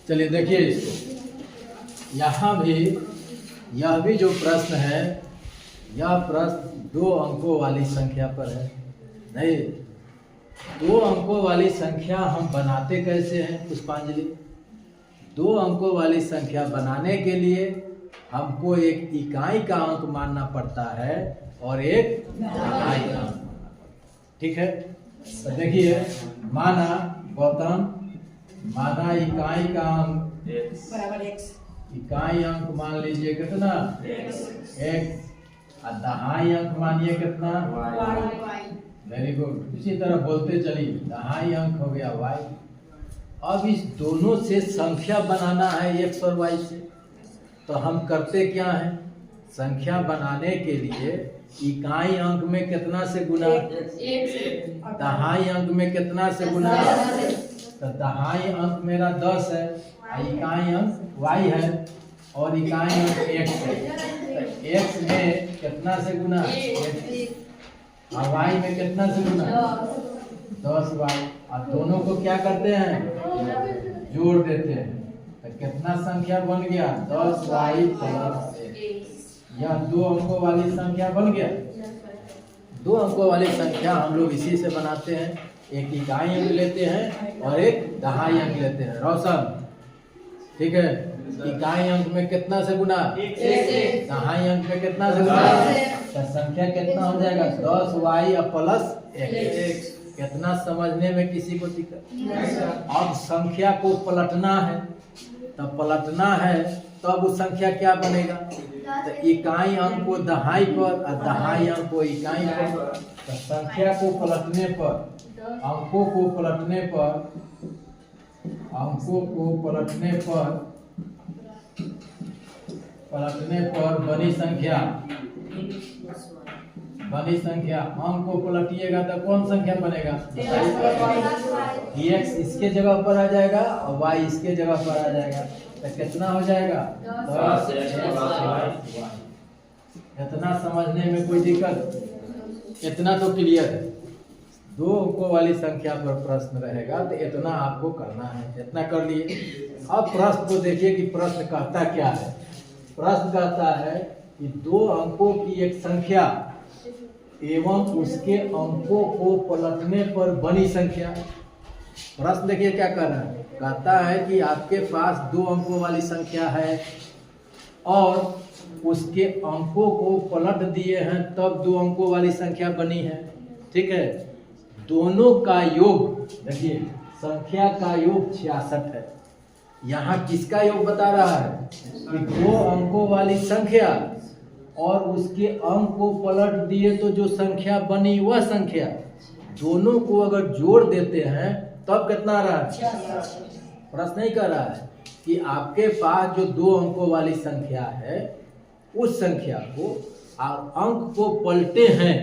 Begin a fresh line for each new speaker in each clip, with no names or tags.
चलिए देखिए इसको, यहाँ भी यह भी जो प्रश्न है, यह प्रश्न 2 अंकों वाली संख्या पर है। नहीं, 2 अंकों वाली संख्या हम बनाते कैसे हैं पुष्पांजलि? 2 अंकों वाली संख्या बनाने के लिए हमको एक इकाई का अंक मानना पड़ता है और एक दहाई का अंक मानना पड़ता है। ठीक है, तो देखिए माना गौतम, माना इकाई का अंक
बराबर x,
इकाई अंक मान लीजिए कितना x, और दहाई अंक मानिए कितना
y।
Very good. इसी तरह बोलते चलिए, दहाई अंक हो गया y। अब इस दोनों से संख्या बनाना है x और y से, तो हम करते क्या हैं? संख्या बनाने के लिए इकाई अंक में कितना से गुना, दहाई अंक में कितना से गुना, तो दहाई अंक मेरा 10 है, इकाई अंक y है और इकाई अंक x है। तो x में कितना से गुना, और y में कितना से गुना, 10y। और दोनों को क्या करते हैं? जोड़ देते हैं। तो कितना संख्या बन गया? 10y plus 1। यह 2 अंकों वाली संख्या बन गया। 2 अंकों वाली संख्या हम लोग इसी से बनाते हैं, एक इकाई अंक लेते हैं और एक दहाई अंक लेते हैं। रोशन, ठीक है, इकाई अंक में कितना से गुना, दहाई अंक में कितना से गुना, तो संख्या कितना हो जाएगा? 10y plus 1। कितना समझने में किसी को दिक्कत? अब संख्या को पलटना है, तब पलटना है तब वो संख्या क्या बनेगा? तो इकाई अंक को दहाई पर और दहाई अंक को इकाई पर। तो संख्या को पलटने पर, अंकों को पलटने पर, अंकों को पलटने पर बनी संख्या, बनी संख्या, अंक को पलटिएगा तो कौन संख्या बनेगा? x इसके जगह पर आ जाएगा और y इसके जगह पर आ जाएगा। तो कितना हो जाएगा? 10 इतना समझने में कोई दिक्कत? इतना तो क्लियर है। 2 अंकों वाली संख्या पर प्रश्न रहेगा तो इतना आपको करना है, इतना कर लिए। अब प्रश्न को देखिए कि प्रश्न कहता क्या है। प्रश्न कहता है कि 2 अंकों की एक संख्या एवं उसके अंकों को पलटने पर बनी संख्या। प्रश्न देखिए क्या कर रहा है, कहता है कि आपके पास 2 अंकों वाली संख्या है और उसके अंकों को पलट दिए हैं तब 2 अंकों वाली संख्या बनी है। ठीक है, दोनों का योग देखिए, संख्या का योग 66 है। यहाँ किसका योग बता रहा है? कि 2 अंकों वाली संख्या और उसके अंक को पलट दिए तो जो संख्या बनी वह संख्या, दोनों को अगर जोड़ देते हैं तब कितना आ रहा है? प्रश्न नहीं कर रहा है कि आपके पास जो 2 अंकों वाली संख्या है उस संख्या को और अंक को पलटे हैं,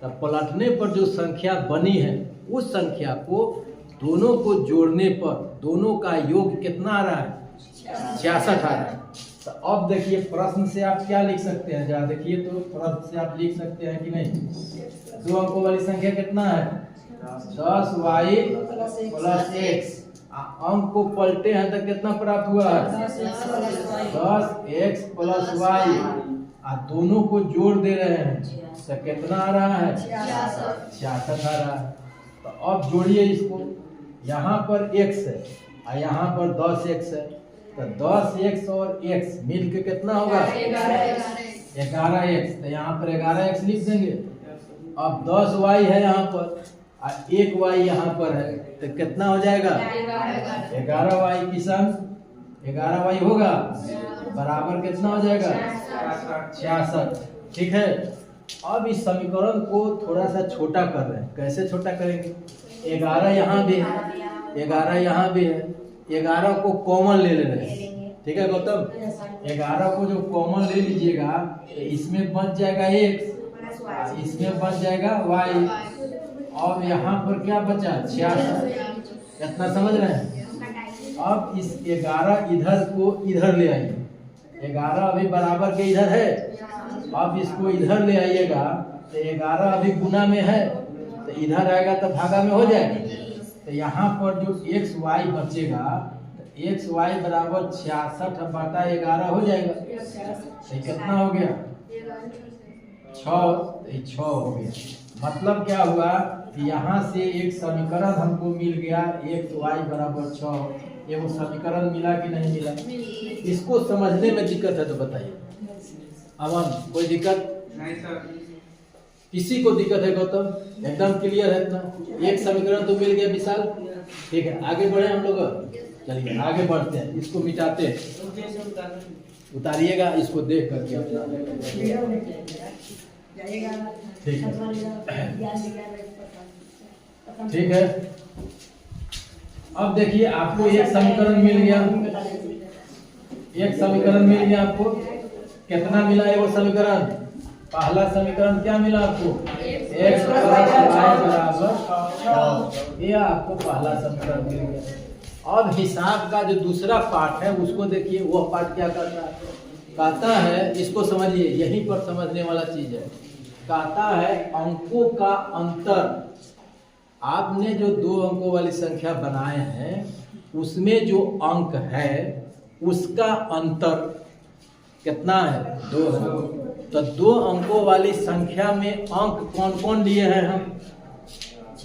तब पलटने पर जो संख्या बनी है उस संख्या को दोनों को जोड़ने पर दोनों का योग कितना आ रहा है? 66 आ रहा है। तो अब देखिए प्रश्न से आप क्या लिख सकते हैं, जरा देखिए तो प्रश्न से आप लिख सकते हैं कि नहीं? 2 अंकों वाली संख्या कितना है? 10y plus x। अंक को पलटे हैं तो कितना प्राप्त हुआ है? 10x plus y। दोनों को जोड़ दे रहे हैं तो कितना आ रहा है? 66 आ रहा है। तो अब जोड़िए इसको, यहाँ पर x है और यहाँ पर 10x है, तो 10x और x मिल के कितना होगा? 11x। तो यहाँ पर 11x लिख देंगे। अब 10y है यहाँ पर और 1y यहाँ पर है, तो कितना हो जाएगा? 11y की संग 11y होगा, बराबर कितना हो जाएगा? 66। ठीक है, अब इस समीकरण को थोड़ा सा छोटा कर रहे हैं। कैसे छोटा करेंगे? 11 यहाँ भी है, 11 यहाँ भी है, 11 को कॉमन ले रहे हैं। ठीक है गौतम, 11 को जो कॉमन ले लीजिएगा तो इसमें बच जाएगा x, इसमें बच जाएगा y, और यहाँ पर क्या बचा? 66। इतना समझ रहे हैं? अब इस 11 इधर को इधर ले आइए, 11 अभी बराबर के इधर है, अब इसको इधर ले आइएगा तो 11 अभी गुना में है, तो इधर आएगा तो भागा में हो जाएगा। तो यहाँ पर जो x y बचेगा, तो एक्स वाई बराबर 66/11 हो जाएगा। तो कितना हो गया 6, 6 हो गया। मतलब क्या हुआ कि यहाँ से एक समीकरण हमको मिल गया एक्स वाई बराबर 6। ये वो समीकरण मिला कि नहीं मिला? इसको समझने में दिक्कत है तो बताइए। अमन कोई दिक्कत
नहीं सर।
किसी को दिक्कत है गौतम? एकदम क्लियर है इतना? एक समीकरण तो मिल गया विशाल। ठीक है आगे बढ़े हम लोग। चलिए आगे बढ़ते हैं, इसको मिटाते हैं। उतारिएगा इसको देख करके अपना। ठीक है अब देखिए आपको एक समीकरण मिल गया। एक समीकरण मिल गया आपको। कितना मिला है वो समीकरण? पहला समीकरण क्या मिला आपको? x + y बराबर। ये आपको पहला समीकरण मिल गया। अब हिसाब का जो दूसरा पार्ट है उसको देखिए। वो पार्ट क्या करता है? कहता है, इसको समझिए, यहीं पर समझने वाला चीज है। कहता है अंकों का अंतर। आपने जो 2 अंकों वाली संख्या बनाए हैं उसमें जो अंक है उसका अंतर कितना है? 2 है। तो 2 अंकों वाली संख्या में अंक कौन कौन लिए हैं हम?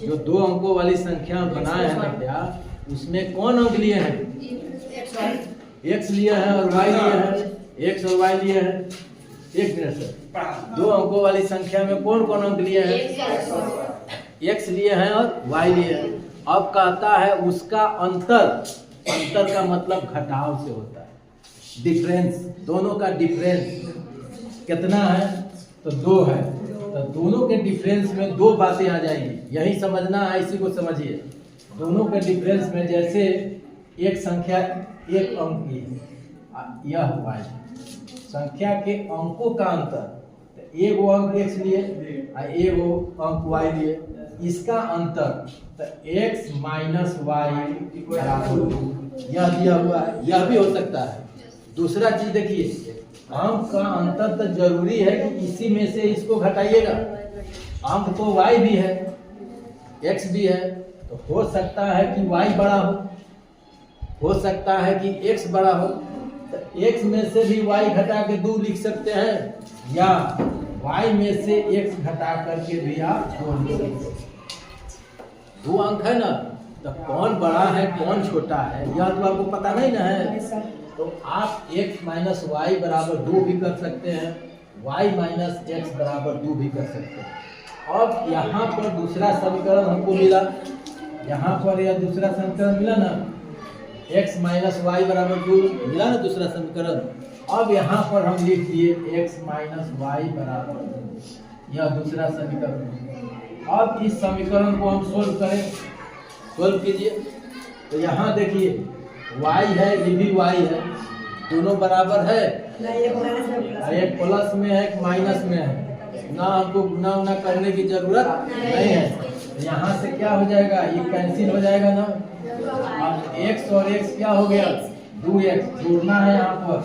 जो 2 अंकों वाली संख्या बनाए हैं ना क्या, उसमें कौन अंक लिए हैं? x लिए हैं और y लिए हैं। x और y लिए हैं। एक मिनट सर, 2 अंकों वाली संख्या में कौन कौन अंक लिए हैं? x लिए हैं और y लिए हैं। अब कहता है उसका अंतर। अंतर का मतलब घटाव से होता है, डिफरेंस। दोनों का डिफरेंस कितना है? तो 2 है। तो दोनों के डिफरेंस में 2 बातें आ जाएंगी, यही समझना है, इसी को समझिए। दोनों के डिफरेंस में जैसे एक संख्या एक अंक की है, यह y संख्या के अंकों का अंतर। तो एगो अंक x लिए और एगो अंक y लिए, इसका अंतर तो x - y बराबर 2। यह दिया हुआ है। यह भी हो सकता है। दूसरा चीज देखिए, अंक का अंतर तो जरूरी है कि इसी में से इसको घटाइएगा। अंक तो y भी है x भी है, तो हो सकता है कि y बड़ा हो सकता है कि x बड़ा हो। तो x में से भी y घटा के 2 लिख सकते हैं, या y में से x घटा करके भी आप 2 लिख सकते हैं। 2 अंक है ना, तो कौन बड़ा है कौन छोटा है यह तो आपको पता नहीं ना है। तो आप x - y बराबर 2 भी कर सकते हैं, y - x बराबर 2 भी कर सकते हैं। अब यहाँ पर दूसरा समीकरण हमको मिला। यहाँ पर यह दूसरा समीकरण मिला ना, x - y बराबर 2 मिला ना दूसरा समीकरण। अब यहाँ पर हम लिख दिए x - y बराबर 2, यह दूसरा समीकरण। अब इस समीकरण को हम सोल्व करें। सोल्व कीजिए। तो यहाँ देखिए y है, ये भी y है, दोनों बराबर है। एक प्लस में है एक माइनस में है, ना हमको गुना उना करने की जरूरत नहीं है। यहाँ से क्या हो जाएगा? ये कैंसिल हो जाएगा ना। अब x और x क्या हो गया? 2x जोड़ना है। यहाँ पर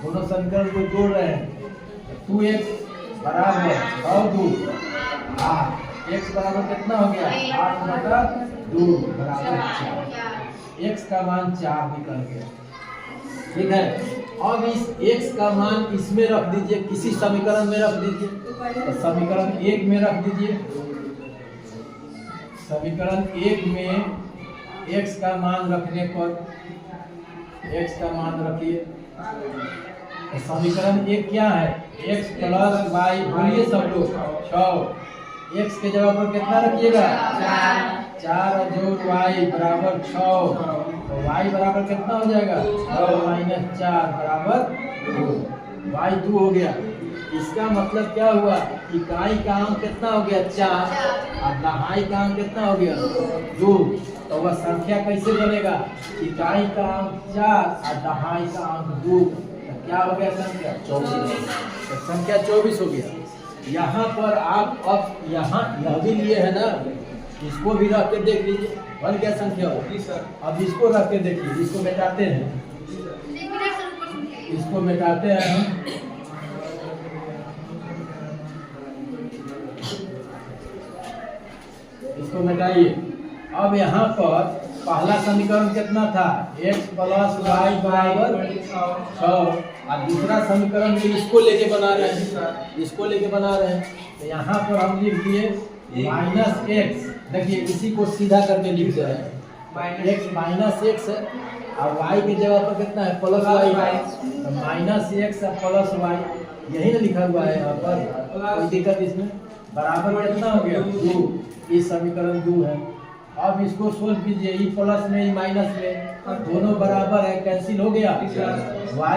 दोनों समीकरण को जोड़ रहे हैं। 2x बराबर और 2 8। x बराबर कितना हो गया? 8/2 बराबर 4। x का मान 4 निकल गया। ठीक है। अब इस x का मान इसमें रख दीजिए, किसी समीकरण में रख दीजिए। तो समीकरण 1 में रख दीजिए। समीकरण 1 में x का मान रखने पर x का मान रखिए। तो समीकरण 1 क्या है? x + y, बोलिए सब लोग, 6। x के जगह पर कितना रखिएगा? 4 जोड़ y बराबर 6। तो y बराबर कितना हो जाएगा? 6 - 4 बराबर 2। y 2 हो गया। इसका मतलब क्या हुआ? इकाई का अंक कितना हो गया? 4 और दहाई का अंक कितना हो गया? 2। तो वह संख्या कैसे बनेगा? इकाई का अंक 4 और दहाई का अंक 2। तो क्या हो गया संख्या? 24। तो संख्या 24 हो गया। यहाँ पर आप अब यहाँ यह भी लिए है ना, इसको भी रख के देख लीजिए, बन गया संख्या। अब इसको रख के देखिए, इसको मिटाते हैं। इसको मिटाते हैं हम। इसको मिटाइए। अब यहाँ पर पहला समीकरण कितना था, x प्लस वाई बराबर 6, और दूसरा समीकरण में इसको लेके बना रहे हैं, तो यहाँ पर हम लिख दिए माइनस एक्स। देखिए इसी को सीधा करके लिख दे रहे हैं, x माइनस एक्स है और y की जगह पर कितना है, प्लस वाई, तो माइनस एक्स और प्लस वाई यही ना लिखा हुआ है यहाँ पर, कोई दिक्कत इसमें। बराबर कितना हो गया, 2, ये समीकरण 2 है। अब इसको सोल्व कीजिए, ई प्लस में ई माइनस में, दोनों बराबर है, कैंसिल हो गया, y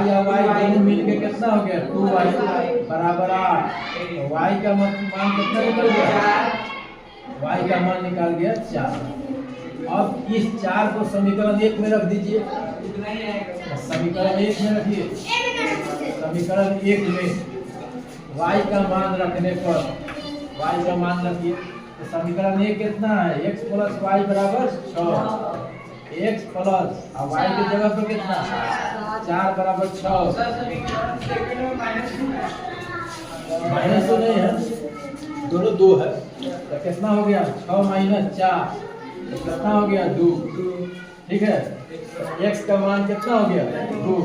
या y दोनों मिलके कितना हो गया, 2y बराबर 8, तो y का मान कितना निकल गया, y का मान निकाल गया 4। अब इस 4 को समीकरण 1 में रख दीजिए, समीकरण 1 में रखिए, समीकरण 1 में y का मान रखने पर, y का मान रखिए, तो समीकरण 1 कितना है, x प्लस वाई बराबर 6, x प्लस और y की जगह पे कितना 4 बराबर 6, माइनस तो नहीं है, दोनों 2 है, तो कितना हो गया 6 माइनस 4, तो कितना हो गया 2, ठीक है। x का मान कितना हो गया 2,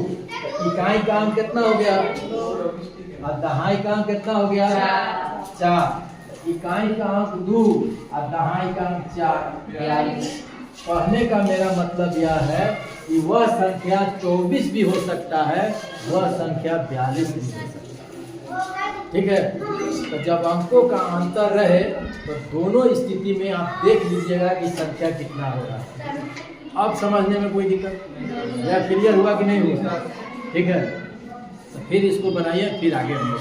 इकाई का अंक कितना हो गया और दहाई का अंक कितना हो गया 4, इकाई का अंक 2 और दहाई का अंक 4। कहने का मेरा मतलब यह है कि वह संख्या 24 भी हो सकता है, वह संख्या 42 भी हो सकता है, ठीक है। तो जब अंकों का अंतर रहे तो दोनों स्थिति में आप देख लीजिएगा कि संख्या कितना हो रहा है। अब समझने में कोई दिक्कत या क्लियर हुआ कि नहीं हुआ, ठीक है। तो फिर इसको बनाइए, फिर आगे हम लोग